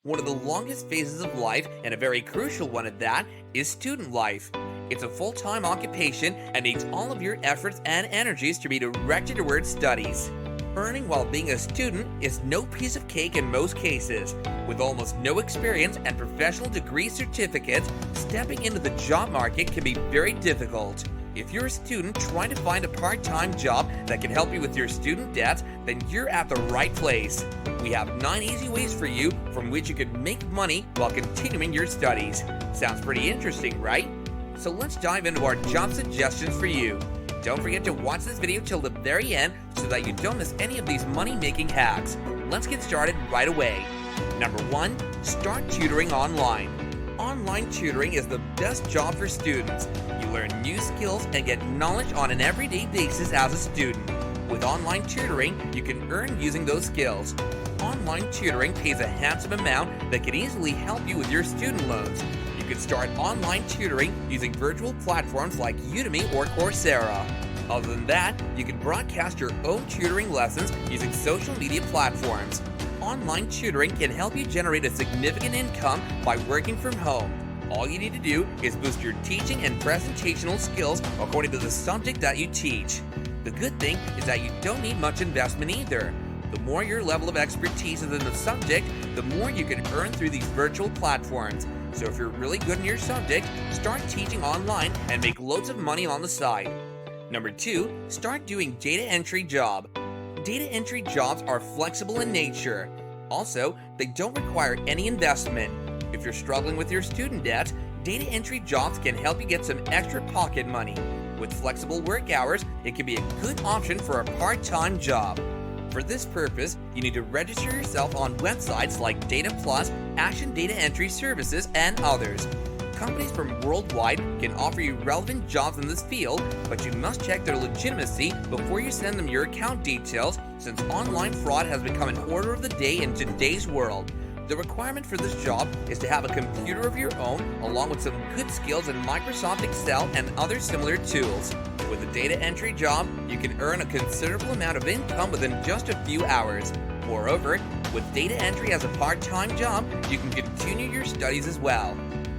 One of the longest phases of life, and a very crucial one at that, is student life. It's a full-time occupation and needs all of your efforts and energies to be directed towards studies. Earning while being a student is no piece of cake in most cases. With almost no experience and professional degree certificates, stepping into the job market can be very difficult. If you're a student trying to find a part-time job that can help you with your student debts, then you're at the right place. We have 9 easy ways for you from which you can make money while continuing your studies. Sounds pretty interesting, right? So let's dive into our job suggestions for you. Don't forget to watch this video till the very end so that you don't miss any of these money-making hacks. Let's get started right away. Number 1, start tutoring online. Online tutoring is the best job for students. You learn new skills and get knowledge on an everyday basis as a student. With online tutoring, you can earn using those skills. Online tutoring pays a handsome amount that can easily help you with your student loans. You can start online tutoring using virtual platforms like Udemy or Coursera. Other than that, you can broadcast your own tutoring lessons using social media platforms. Online tutoring can help you generate a significant income by working from home. All you need to do is boost your teaching and presentational skills according to the subject that you teach. The good thing is that you don't need much investment either. The more your level of expertise is in the subject, the more you can earn through these virtual platforms. So if you're really good in your subject, start teaching online and make loads of money on the side. Number 2, start doing data entry job. Data entry jobs are flexible in nature. Also, they don't require any investment. If you're struggling with your student debt, data entry jobs can help you get some extra pocket money. With flexible work hours, it can be a good option for a part-time job. For this purpose, you need to register yourself on websites like Data Plus, Action Data Entry Services, and others. Companies from worldwide can offer you relevant jobs in this field, but you must check their legitimacy before you send them your account details, since online fraud has become an order of the day in today's world. The requirement for this job is to have a computer of your own, along with some good skills in Microsoft Excel and other similar tools. With a data entry job, you can earn a considerable amount of income within just a few hours. Moreover, with data entry as a part-time job, you can continue your studies as well.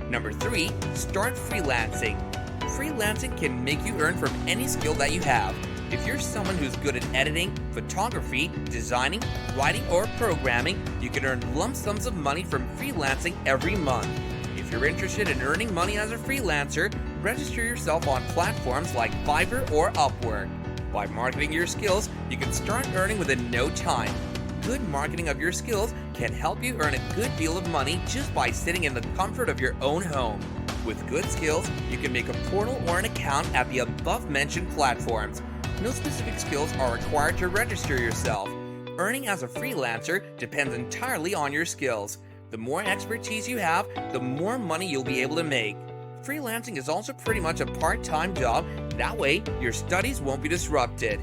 Number 3, start freelancing. Freelancing can make you earn from any skill that you have. If you're someone who's good at editing, photography, designing, writing, or programming, you can earn lump sums of money from freelancing every month. If you're interested in earning money as a freelancer, register yourself on platforms like Fiverr or Upwork. By marketing your skills, you can start earning within no time. Good marketing of your skills can help you earn a good deal of money just by sitting in the comfort of your own home. With good skills, you can make a portal or an account at the above-mentioned platforms. No specific skills are required to register yourself. Earning as a freelancer depends entirely on your skills. The more expertise you have, the more money you'll be able to make. Freelancing is also pretty much a part-time job. That way, your studies won't be disrupted.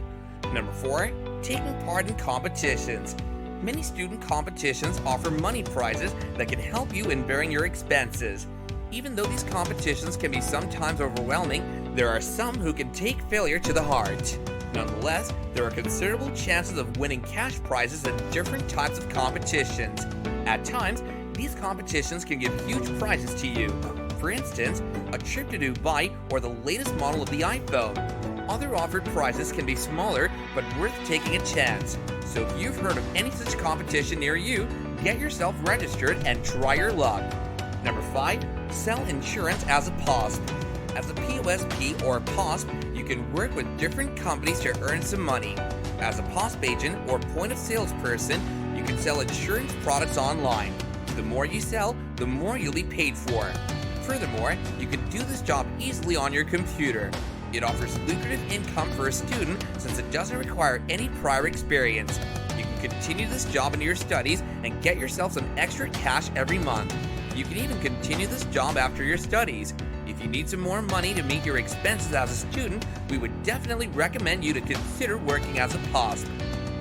Number 4, taking part in competitions. Many student competitions offer money prizes that can help you in bearing your expenses. Even though these competitions can be sometimes overwhelming, there are some who can take failure to the heart. Nonetheless, there are considerable chances of winning cash prizes in different types of competitions. At times, these competitions can give huge prizes to you. For instance, a trip to Dubai or the latest model of the iPhone. Other offered prizes can be smaller but worth taking a chance. So if you've heard of any such competition near you, get yourself registered and try your luck. Number 5, sell insurance as a POSP. As a POSP or POSP, you can work with different companies to earn some money. As a POSP agent or point of sales person, you can sell insurance products online. The more you sell, the more you'll be paid for. Furthermore, you can do this job easily on your computer. It offers lucrative income for a student since it doesn't require any prior experience. You can continue this job into your studies and get yourself some extra cash every month. You can even continue this job after your studies. If you need some more money to meet your expenses as a student, we would definitely recommend you to consider working as a POSP.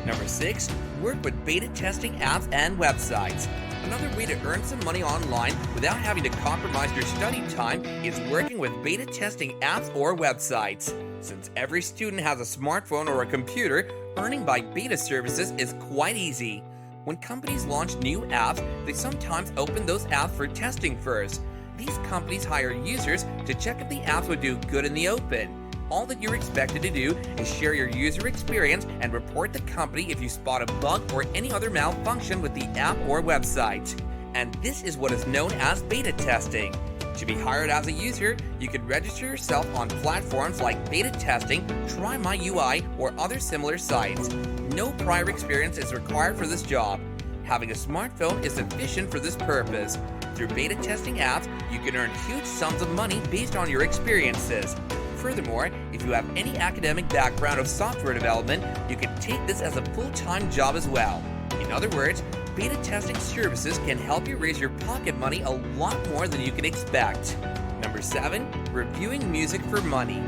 Number 6, work with beta testing apps and websites. Another way to earn some money online without having to compromise your study time is working with beta testing apps or websites. Since every student has a smartphone or a computer, earning by beta services is quite easy. When companies launch new apps, they sometimes open those apps for testing first. These companies hire users to check if the apps would do good in the open. All that you're expected to do is share your user experience and report the company if you spot a bug or any other malfunction with the app or website. And this is what is known as beta testing. To be hired as a user, you can register yourself on platforms like Beta Testing, Try My UI, or other similar sites. No prior experience is required for this job. Having a smartphone is sufficient for this purpose. Through beta testing apps, you can earn huge sums of money based on your experiences. Furthermore, if you have any academic background of software development, you can take this as a full-time job as well. In other words, beta testing services can help you raise your pocket money a lot more than you can expect. Number 7. Reviewing music for money.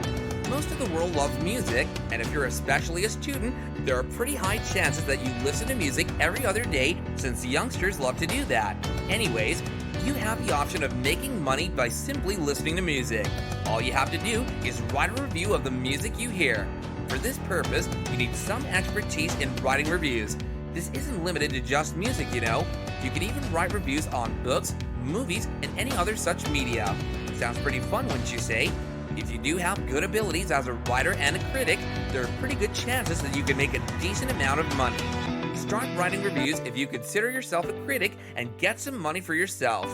Most of the world loves music, and if you're especially a student, there are pretty high chances that you listen to music every other day since youngsters love to do that. Anyways, you have the option of making money by simply listening to music. All you have to do is write a review of the music you hear. For this purpose, you need some expertise in writing reviews. This isn't limited to just music, you know. You can even write reviews on books, movies, and any other such media. Sounds pretty fun, wouldn't you say? If you do have good abilities as a writer and a critic, there are pretty good chances that you can make a decent amount of money. Start writing reviews if you consider yourself a critic and get some money for yourself.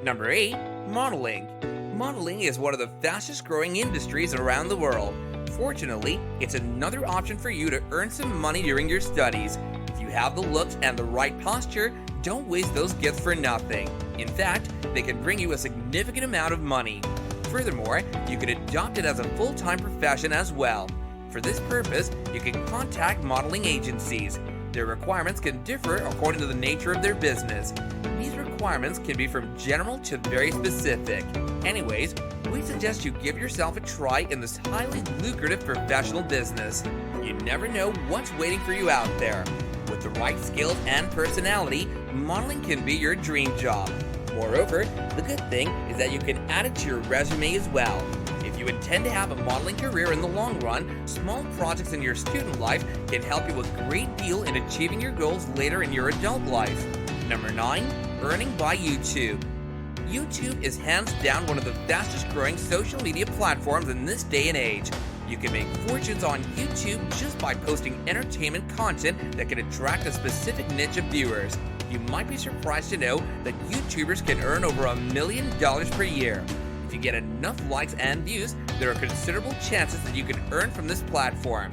Number 8. Modeling. Modeling is one of the fastest growing industries around the world. Fortunately, it's another option for you to earn some money during your studies. If you have the looks and the right posture, don't waste those gifts for nothing. In fact, they can bring you a significant amount of money. Furthermore, you can adopt it as a full-time profession as well. For this purpose, you can contact modeling agencies. Their requirements can differ according to the nature of their business. These requirements can be from general to very specific. Anyways, we suggest you give yourself a try in this highly lucrative professional business. You never know what's waiting for you out there. With the right skills and personality, modeling can be your dream job. Moreover, the good thing is that you can add it to your resume as well. If you intend to have a modeling career in the long run, small projects in your student life can help you a great deal in achieving your goals later in your adult life. Number 9. Earning by YouTube. YouTube is hands down one of the fastest growing social media platforms in this day and age. You can make fortunes on YouTube just by posting entertainment content that can attract a specific niche of viewers. You might be surprised to know that YouTubers can earn over $1 million per year. If you get enough likes and views, there are considerable chances that you can earn from this platform.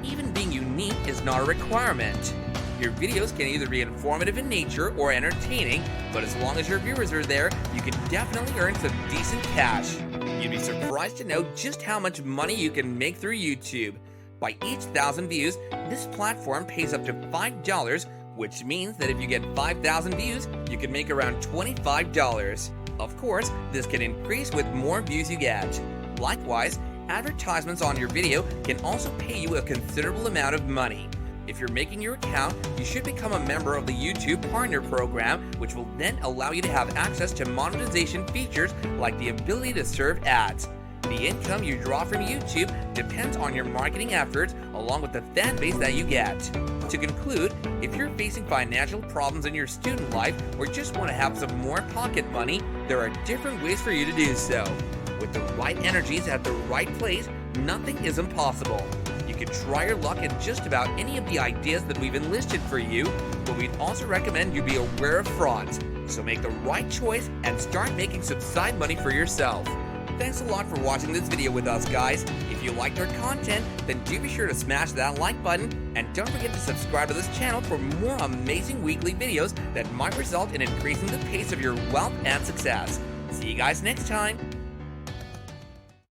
Even being unique is not a requirement. Your videos can either be informative in nature or entertaining, but as long as your viewers are there, you can definitely earn some decent cash. You'd be surprised to know just how much money you can make through YouTube. By each 1,000 views, this platform pays up to $5, which means that if you get 5,000 views, you can make around $25. Of course, this can increase with more views you get. Likewise, advertisements on your video can also pay you a considerable amount of money. If you're making your account, you should become a member of the YouTube Partner Program, which will then allow you to have access to monetization features like the ability to serve ads. The income you draw from YouTube depends on your marketing efforts along with the fan base that you get. To conclude, if you're facing financial problems in your student life or just want to have some more pocket money, there are different ways for you to do so. With the right energies at the right place, nothing is impossible. You can try your luck in just about any of the ideas that we've enlisted for you, but we'd also recommend you be aware of frauds. So make the right choice and start making some side money for yourself. Thanks a lot for watching this video with us, guys. If you liked our content, then do be sure to smash that like button, and don't forget to subscribe to this channel for more amazing weekly videos that might result in increasing the pace of your wealth and success. See you guys next time.